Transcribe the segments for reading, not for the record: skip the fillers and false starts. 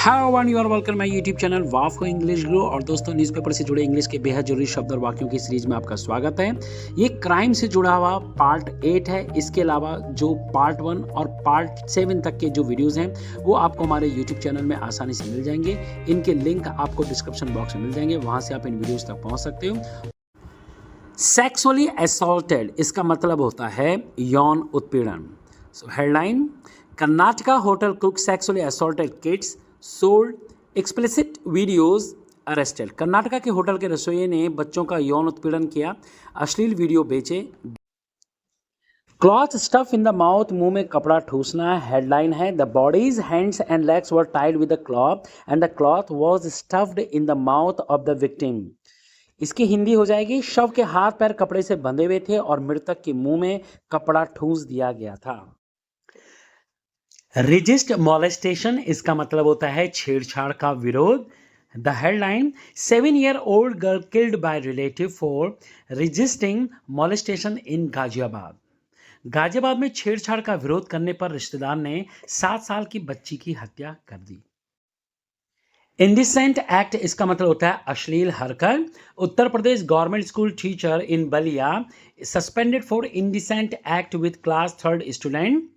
Hi one you are welcome my YouTube channel वाफ को English grow. और दोस्तों, न्यूज़पेपर से जुड़े इंग्लिश के बेहद जरूरी शब्द और वाक्यों की सीरीज में आपका स्वागत है। ये क्राइम से जुड़ा हुआ पार्ट 8 है। इसके अलावा जो पार्ट 1 और पार्ट 7 तक के जो वीडियोस हैं वो आपको हमारे यूट्यूब चैनल में आसानी से मिल जाएंगे। इनके लिंक आपको डिस्क्रिप्शन बॉक्स में मिल जाएंगे, वहां से आप इन वीडियोज तक पहुंच सकते हो। सेक्सुअली असॉल्टेड, इसका मतलब होता है यौन उत्पीड़न। So headline: Karnataka hotel cook sexually assaulted kids, sold explicit videos, arrested. Karnataka के होटल के रसोइये ने बच्चों का यौन उत्पीड़न किया, अश्लील वीडियो बेचे। Cloth stuff in the mouth, मुंह में कपड़ा ठूसना। हेडलाइन है: the bodies hands and legs were tied with the cloth and the cloth was stuffed in the mouth of the victim. इसकी हिंदी हो जाएगी: शव के हाथ पैर कपड़े से बंधे हुए थे और मृतक के मुंह में कपड़ा ठूस दिया गया था। रेजिस्ट मॉलेस्टेशन, इसका मतलब होता है छेड़छाड़ का विरोध। The headline: 7-year-old girl killed by relative for resisting molestation in Ghaziabad. Ghaziabad में छेड़छाड़ का विरोध करने पर रिश्तेदार ने 7 साल की बच्ची की हत्या कर दी। इंडिसेंट एक्ट, इसका मतलब होता है अश्लील हरकत। Uttar Pradesh government school teacher in Ballia suspended for indecent act with class 3rd student.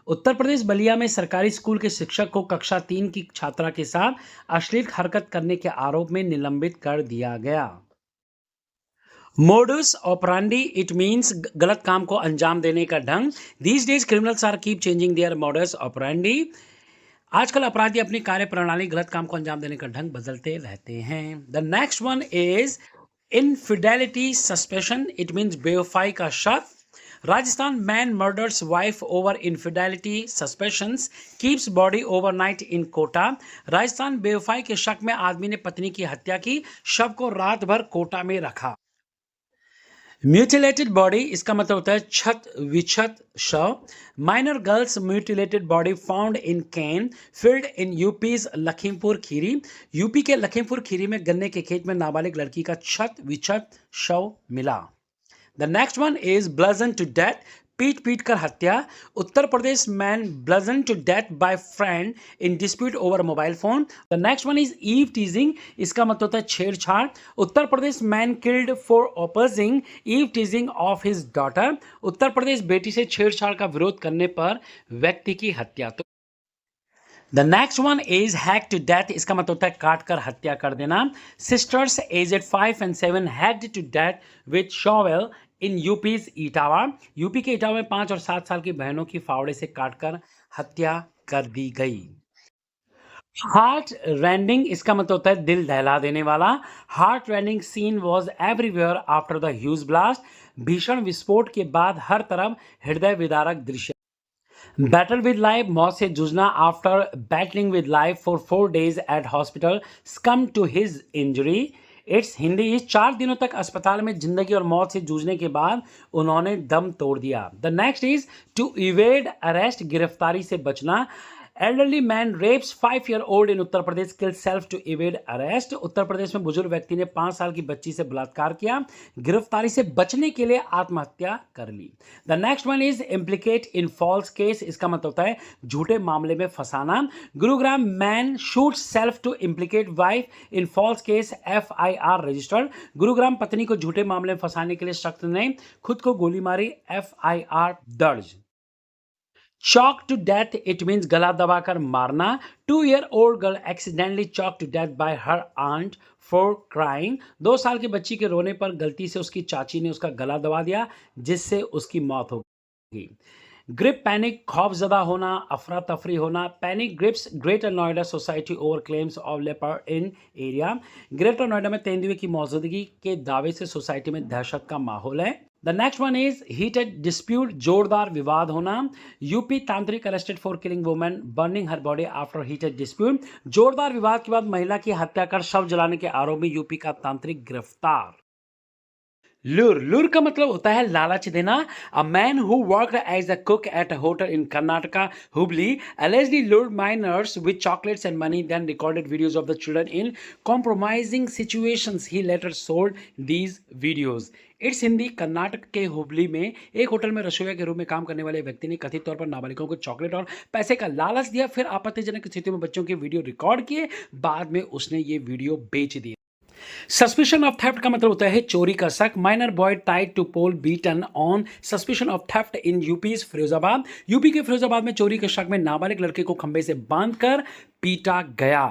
Uttar Pradesh Ballia में सरकारी स्कूल के शिक्षक को कक्षा 3 की छात्रा के साथ अश्लील हरकत करने के आरोप में निलंबित कर दिया गया। मोडस ऑपरेंडी, इट मीन्स गलत काम को अंजाम देने का ढंग। These days criminals are keep changing their modus operandi. आजकल अपराधी अपनी कार्य प्रणाली, गलत काम को अंजाम देने का ढंग बदलते रहते हैं। The next one is infidelity suspicion, it means बेवफाई का शक। Rajasthan man murders wife over infidelity suspicions, keeps body overnight in Kota. Rajasthan बेवफाई के शक में आदमी ने पत्नी की हत्या की, शव को रात भर कोटा में रखा। म्यूटिलेटेड बॉडी, इसका मतलब होता है छत विछत शव। Minor girls mutilated body found in can field in यूपीज Lakhimpur Kheri. UP के लखीमपुर खीरी में गन्ने के खेत में नाबालिग लड़की का छत विछत शव मिला। The next one is bludgeon to death, पीट पीट कर हत्या। Uttar Pradesh man bludgeon to death by friend in dispute over mobile phone. The next one is eve teasing, इसका मतलब होता है छेड़छाड़। Uttar Pradesh man killed for opposing eve teasing of his daughter. Uttar Pradesh बेटी से छेड़छाड़ का विरोध करने पर व्यक्ति की हत्या। तो the next one is hack to death, इसका मतलब होता है काट कर हत्या कर देना। Sisters aged 5 and 7 hacked to death with shovel in UP's Etawah. UP के इटावा में 5 और 7 साल की बहनों की फावड़े से काटकर हत्या कर दी गई। हार्ट रेंडिंग, इसका मतलब होता है दिल दहला देने वाला। Heart rending scene was everywhere after the huge blast. भीषण विस्फोट के बाद हर तरफ हृदय विदारक दृश्य। बैटल विद लाइफ, मौत से जूझना। After battling with life for 4 days at hospital succumb to his injury. Its Hindi is 4 दिनों तक अस्पताल में जिंदगी और मौत से जूझने के बाद उन्होंने दम तोड़ दिया। The next is to evade arrest, गिरफ्तारी से बचना। Elderly man rapes 5-year-old in Uttar Pradesh kill self to evade arrest. Uttar Pradesh में बुजुर्ग व्यक्ति ने 5 साल की बच्ची से बलात्कार किया, गिरफ्तारी से बचने के लिए आत्महत्या कर ली। The next one is implicate in false case, इसका मतलब होता है झूठे मामले में फंसाना। Gurugram man shoot self to implicate wife in false case, FIR registered. Gurugram पत्नी को झूठे मामले में फंसाने के लिए शख्स ने खुद को गोली मारी, FIR दर्ज। Choke to death, it means गला दबाकर मारना। 2-year-old girl accidentally choke to death by her aunt for crying. 2 साल की बच्ची के रोने पर गलती से उसकी चाची ने उसका गला दबा दिया, जिससे उसकी मौत हो गई। ग्रिप पैनिक, खौफजदा होना, अफरा तफरी होना। Panic grips greater Noida society over claims of leopard in area. Greater Noida में तेंदुए की मौजूदगी के दावे से सोसाइटी में दहशत का माहौल है। The next one is heated dispute, जोरदार विवाद होना। यूपी तांत्रिक arrested for killing women burning her body after heated dispute. जोरदार विवाद के बाद महिला की हत्या कर शव जलाने के आरोप में यूपी का तांत्रिक गिरफ्तार। लूर का मतलब होता है लालच देना। A man who worked as a cook at a hotel in Karnataka Hubli allegedly lured minors with chocolates and money, then recorded videos of the children in compromising situations. He later sold these videos. It's Hindi. Karnataka के हुबली में एक hotel में रसोईया के रूप में काम करने वाले व्यक्ति ने कथित तौर पर नाबालिगों को चॉकलेट और पैसे का लालच दिया, फिर आपत्तिजनक स्थितियों में बच्चों के वीडियो रिकॉर्ड किए, बाद में उसने ये वीडियो बेच दिए। सस्पिशन ऑफ थेफ्ट का मतलब होता है चोरी का शक। Minor boy tied to pole beaten on suspicion of theft in UP Firozabad. UP के फिरोजाबाद में चोरी के शक में नाबालिग लड़के को खंबे से बांधकर पीटा गया।